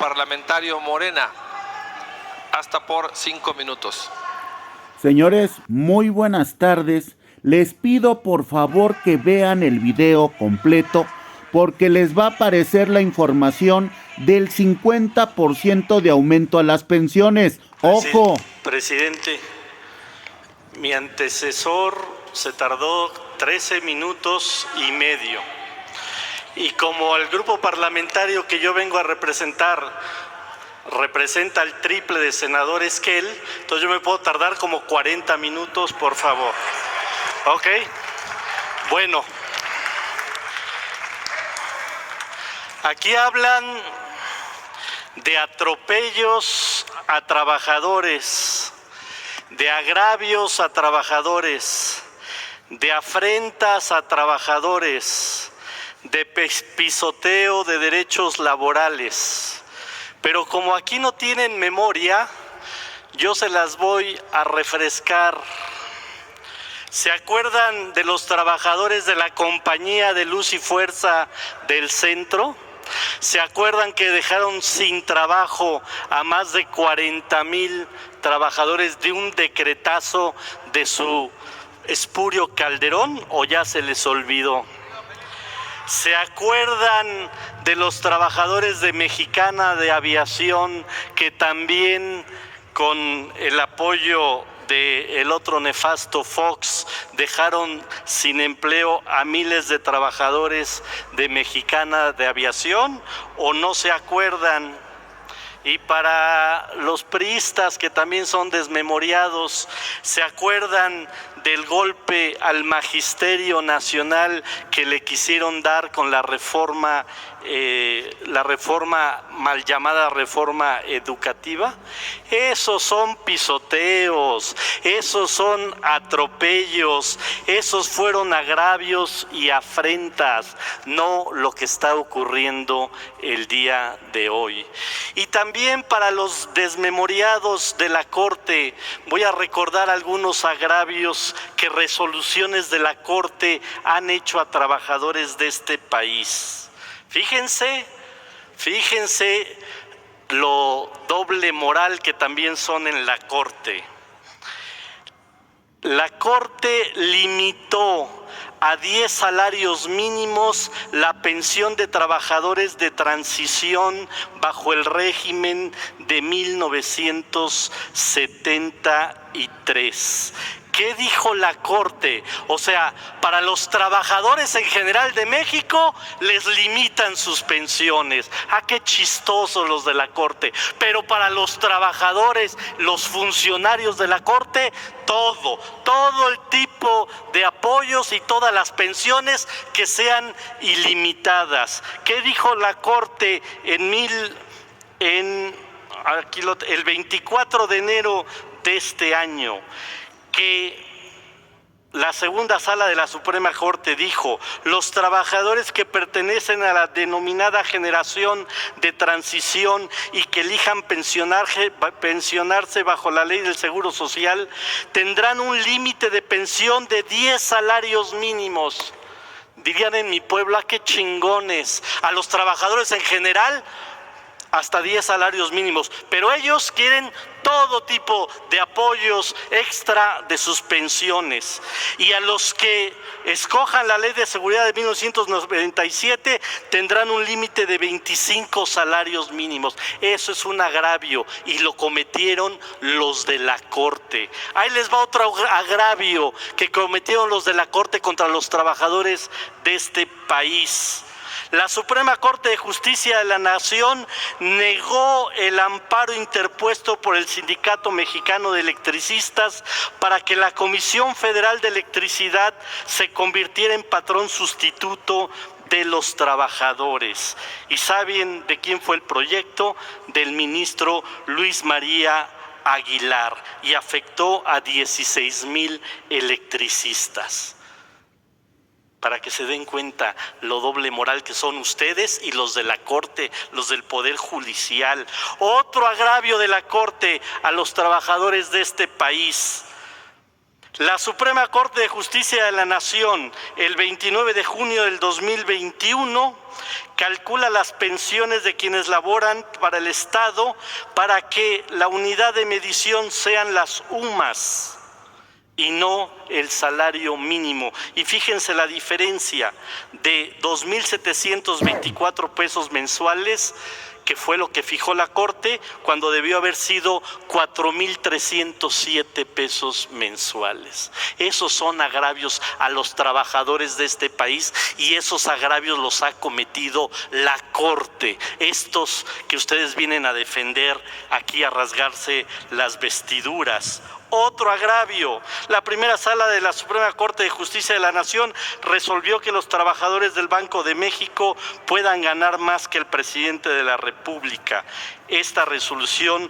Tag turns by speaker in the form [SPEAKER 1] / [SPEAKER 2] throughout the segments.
[SPEAKER 1] parlamentario Morena, hasta por 5 minutos.
[SPEAKER 2] Señores, muy buenas tardes. Les pido por favor que vean el video completo porque les va a aparecer la información del 50% de aumento a las pensiones. ¡Ojo!
[SPEAKER 3] Presidente, mi antecesor se tardó 13 minutos y medio. Y como el grupo parlamentario que yo vengo a representar representa el triple de senadores que él, entonces yo me puedo tardar como 40 minutos, por favor. ¿Ok? Bueno. Aquí hablan de atropellos a trabajadores, de agravios a trabajadores, de afrentas a trabajadores, de pisoteo de derechos laborales. Pero como aquí no tienen memoria, yo se las voy a refrescar. ¿Se acuerdan de los trabajadores de la Compañía de Luz y Fuerza del Centro? ¿Se acuerdan que dejaron sin trabajo a más de 40,000 trabajadores de un decretazo de su espurio Calderón, o ya se les olvidó? ¿Se acuerdan de los trabajadores de Mexicana de Aviación que también con el apoyo del otro nefasto Fox dejaron sin empleo a miles de trabajadores de Mexicana de Aviación? ¿O no se acuerdan? Y para los priistas que también son desmemoriados, ¿se acuerdan del golpe al Magisterio Nacional que le quisieron dar con la reforma mal llamada reforma educativa? Esos son pisoteos, esos son atropellos, esos fueron agravios y afrentas, no lo que está ocurriendo el día de hoy. Y también para los desmemoriados de la Corte, voy a recordar algunos agravios que resoluciones de la Corte han hecho a trabajadores de este país. Fíjense lo doble moral que también son en la Corte. La Corte limitó a 10 salarios mínimos la pensión de trabajadores de transición bajo el régimen de 1973. ¿Qué dijo la Corte? O sea, para los trabajadores en general de México les limitan sus pensiones. ¡Ah, qué chistosos los de la Corte! Pero para los trabajadores, los funcionarios de la Corte, todo el tipo de apoyos y todas las pensiones que sean ilimitadas. ¿Qué dijo la Corte el 24 de enero de este año? Que la segunda sala de la Suprema Corte dijo: los trabajadores que pertenecen a la denominada generación de transición y que elijan pensionarse bajo la ley del Seguro Social tendrán un límite de pensión de 10 salarios mínimos. Dirían en mi pueblo: ¡ah, qué chingones! A los trabajadores en general hasta 10 salarios mínimos, pero ellos quieren todo tipo de apoyos extra de sus pensiones. Y a los que escojan la Ley de Seguridad de 1997 tendrán un límite de 25 salarios mínimos. Eso es un agravio y lo cometieron los de la Corte. Ahí les va otro agravio que cometieron los de la Corte contra los trabajadores de este país. La Suprema Corte de Justicia de la Nación negó el amparo interpuesto por el Sindicato Mexicano de Electricistas para que la Comisión Federal de Electricidad se convirtiera en patrón sustituto de los trabajadores. ¿Y saben de quién fue el proyecto? Del ministro Luis María Aguilar, y afectó a 16,000 electricistas. Para que se den cuenta lo doble moral que son ustedes y los de la Corte, los del Poder Judicial. Otro agravio de la Corte a los trabajadores de este país: La Suprema Corte de Justicia de la Nación, el 29 de junio del 2021, calcula las pensiones de quienes laboran para el Estado para que la unidad de medición sean las UMAS y no el salario mínimo. Y fíjense la diferencia de 2.724 pesos mensuales, que fue lo que fijó la Corte, cuando debió haber sido 4.307 pesos mensuales. Esos son agravios a los trabajadores de este país y esos agravios los ha cometido la Corte. Estos que ustedes vienen a defender aquí, a rasgarse las vestiduras. Otro agravio, la primera sala de la Suprema Corte de Justicia de la Nación resolvió que los trabajadores del Banco de México puedan ganar más que el presidente de la República. Esta resolución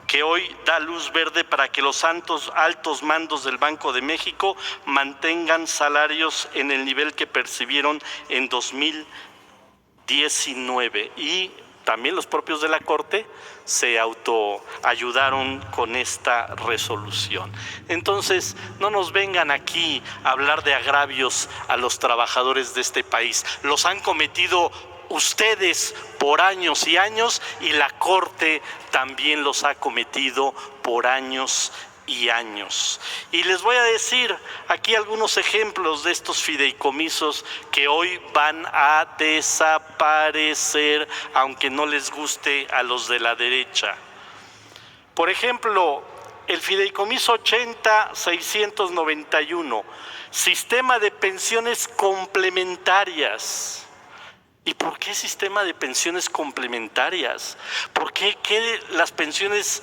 [SPEAKER 3] que hoy da luz verde para que los altos mandos del Banco de México mantengan salarios en el nivel que percibieron en 2019 y también los propios de la Corte se autoayudaron con esta resolución. Entonces, no nos vengan aquí a hablar de agravios a los trabajadores de este país. Los han cometido ustedes por años y años y la Corte también los ha cometido por años y años. Y les voy a decir aquí algunos ejemplos de estos fideicomisos que hoy van a desaparecer, aunque no les guste a los de la derecha. Por ejemplo, el fideicomiso 80-691, sistema de pensiones complementarias. ¿Y por qué sistema de pensiones complementarias? ¿Por qué las pensiones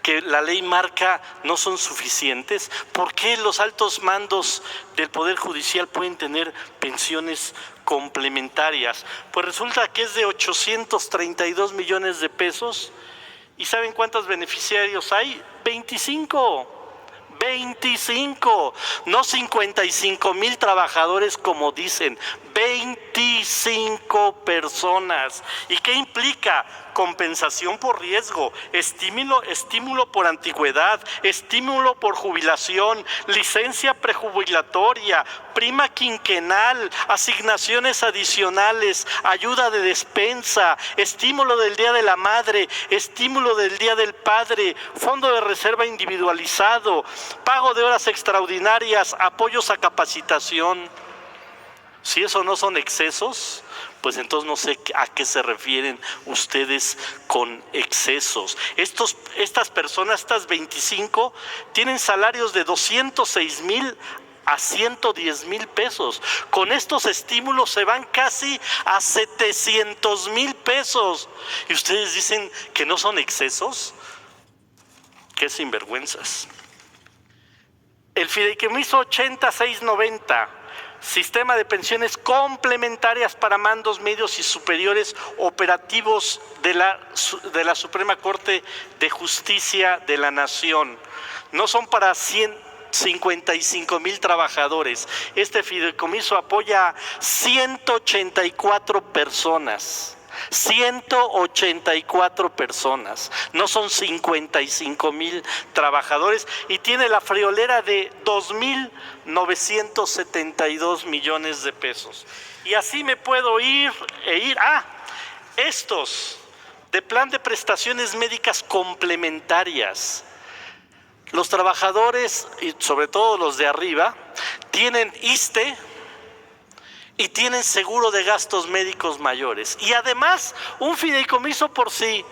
[SPEAKER 3] que la ley marca no son suficientes? ¿Por qué los altos mandos del Poder Judicial pueden tener pensiones complementarias? Pues resulta que es de 832 millones de pesos. ¿Y saben cuántos beneficiarios hay? 25, no 55,000 trabajadores como dicen, 25 personas. ¿Y qué implica? Compensación por riesgo, estímulo por antigüedad, estímulo por jubilación, licencia prejubilatoria, prima quinquenal, asignaciones adicionales, ayuda de despensa, estímulo del Día de la Madre, estímulo del Día del Padre, fondo de reserva individualizado, pago de horas extraordinarias, apoyos a capacitación. Si eso no son excesos, pues entonces no sé a qué se refieren ustedes con excesos. Estas personas, estas 25, tienen salarios de 206,000 a 110,000 pesos. Con estos estímulos se van casi a 700,000 pesos. ¿Y ustedes dicen que no son excesos? ¡Qué sinvergüenzas! El fideicomiso 8690, sistema de pensiones complementarias para mandos medios y superiores operativos de la Suprema Corte de Justicia de la Nación. No son para 155,000 trabajadores. Este fideicomiso apoya a 184 personas. 184 personas, no son 55,000 trabajadores y tiene la friolera de 2.972 millones de pesos. Y así me puedo ir. Estos de plan de prestaciones médicas complementarias. Los trabajadores, y sobre todo los de arriba, tienen ISSSTE y tienen seguro de gastos médicos mayores. Y además, un fideicomiso por si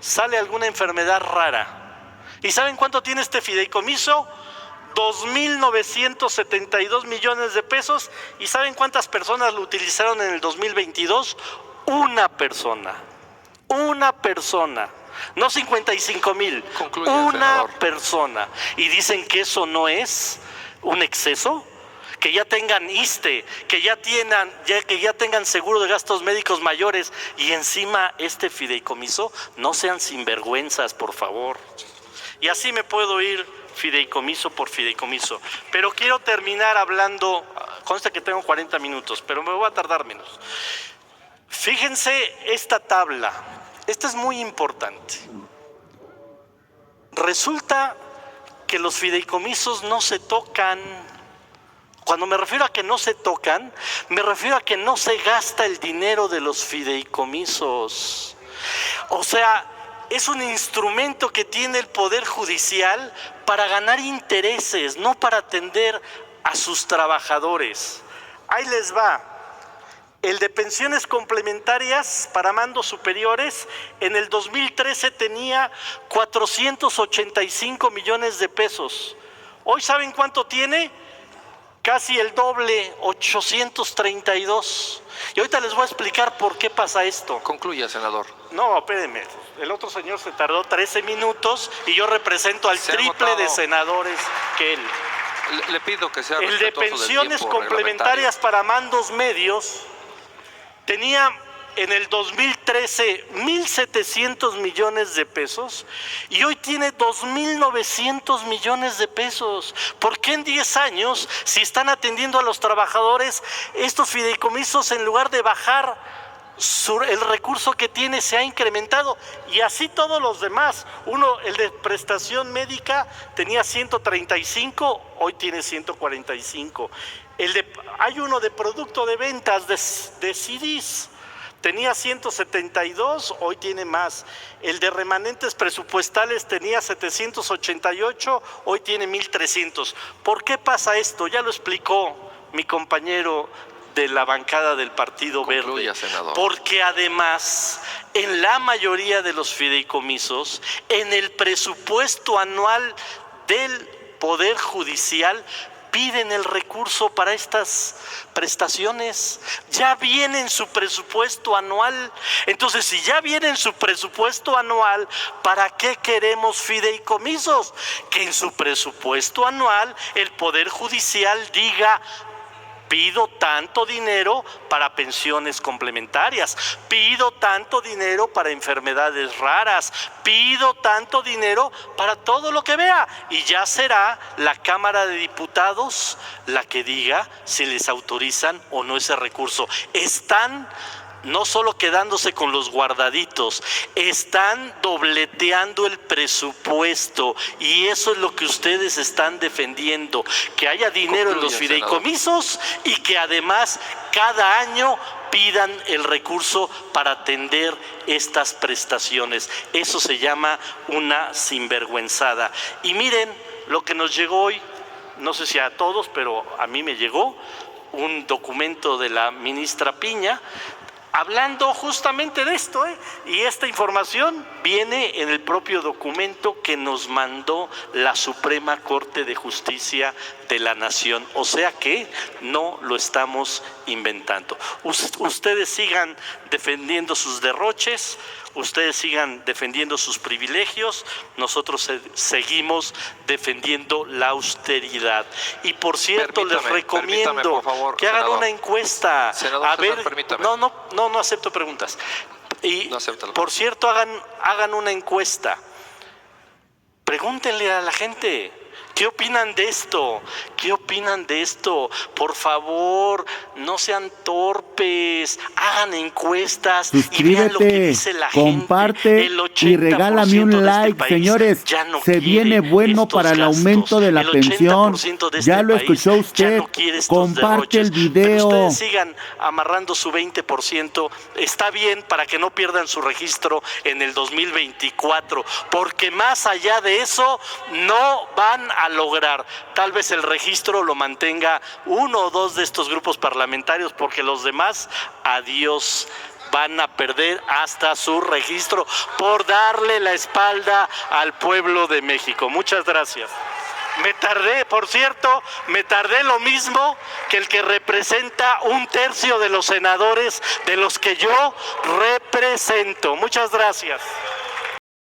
[SPEAKER 3] sale alguna enfermedad rara. ¿Y saben cuánto tiene este fideicomiso? 2.972 millones de pesos. ¿Y saben cuántas personas lo utilizaron en el 2022? Una persona. No 55,000. Una persona. ¿Y dicen que eso no es un exceso? Que ya tengan ISSSTE, que ya tengan seguro de gastos médicos mayores y encima este fideicomiso. No sean sinvergüenzas, por favor. Y así me puedo ir fideicomiso por fideicomiso. Pero quiero terminar hablando, consta que tengo 40 minutos, pero me voy a tardar menos. Fíjense esta tabla, esta es muy importante. Resulta porque los fideicomisos no se tocan. Cuando me refiero a que no se tocan, me refiero a que no se gasta el dinero de los fideicomisos. O sea, es un instrumento que tiene el Poder Judicial para ganar intereses, no para atender a sus trabajadores. Ahí les va. El de pensiones complementarias para mandos superiores en el 2013 tenía 485 millones de pesos. Hoy, ¿saben cuánto tiene? Casi el doble, 832. Y ahorita les voy a explicar por qué pasa esto.
[SPEAKER 1] Concluya, senador.
[SPEAKER 3] No, espérenme. El otro señor se tardó 13 minutos y yo represento al triple de senadores que él.
[SPEAKER 1] Le pido que sea
[SPEAKER 3] el de pensiones complementarias para mandos medios tenía en el 2013 1,700 millones de pesos y hoy tiene 2,900 millones de pesos. ¿Por qué en 10 años, si están atendiendo a los trabajadores, estos fideicomisos, en lugar de bajar, el recurso que tiene se ha incrementado? Y así todos los demás. Uno, el de prestación médica, tenía 135, hoy tiene 145. Hay uno de producto de ventas de CDs, tenía 172, hoy tiene más. El de remanentes presupuestales tenía 788, hoy tiene 1,300. ¿Por qué pasa esto? Ya lo explicó mi compañero de la bancada del Partido Verde.
[SPEAKER 1] Senador.
[SPEAKER 3] Porque además, en la mayoría de los fideicomisos, en el presupuesto anual del Poder Judicial, piden el recurso para estas prestaciones. Ya viene en su presupuesto anual. Entonces, si ya viene en su presupuesto anual, ¿para qué queremos fideicomisos? Que en su presupuesto anual el Poder Judicial diga: pido tanto dinero para pensiones complementarias, pido tanto dinero para enfermedades raras, pido tanto dinero para todo lo que vea. Y ya será la Cámara de Diputados la que diga si les autorizan o no ese recurso. Están no solo quedándose con los guardaditos, están dobleteando el presupuesto, y eso es lo que ustedes están defendiendo, que haya dinero en los fideicomisos y que además cada año pidan el recurso para atender estas prestaciones. Eso se llama una sinvergüenzada. Y miren lo que nos llegó hoy, no sé si a todos, pero a mí me llegó un documento de la ministra Piña, hablando justamente de esto, y esta información viene en el propio documento que nos mandó la Suprema Corte de Justicia de la Nación. O sea que no lo estamos inventando. Ustedes sigan defendiendo sus derroches, ustedes sigan defendiendo sus privilegios, nosotros seguimos defendiendo la austeridad. Y por cierto, les recomiendo
[SPEAKER 1] por favor,
[SPEAKER 3] que hagan
[SPEAKER 1] senador.
[SPEAKER 3] Una encuesta.
[SPEAKER 1] Senador,
[SPEAKER 3] a ver,
[SPEAKER 1] permítame.
[SPEAKER 3] no acepto preguntas. Y
[SPEAKER 1] No acepto.
[SPEAKER 3] por cierto, hagan una encuesta. Pregúntenle a la gente, ¿qué opinan de esto? ¿Qué opinan de esto? Por favor, no sean torpes, hagan encuestas y vean lo que dice la
[SPEAKER 2] comparte
[SPEAKER 3] gente.
[SPEAKER 2] y regálame un like, señores. Se viene bueno para el aumento de la pensión. Ya lo escuchó usted. Comparte el video.
[SPEAKER 3] Pero ustedes sigan amarrando su 20%. Está bien para que no pierdan su registro en el 2024, porque más allá de eso no van a lograr. Tal vez el registro lo mantenga uno o dos de estos grupos parlamentarios, porque los demás, adiós, van a perder hasta su registro por darle la espalda al pueblo de México. Muchas gracias. Me tardé lo mismo que el que representa 1/3 de los senadores de los que yo represento. Muchas gracias.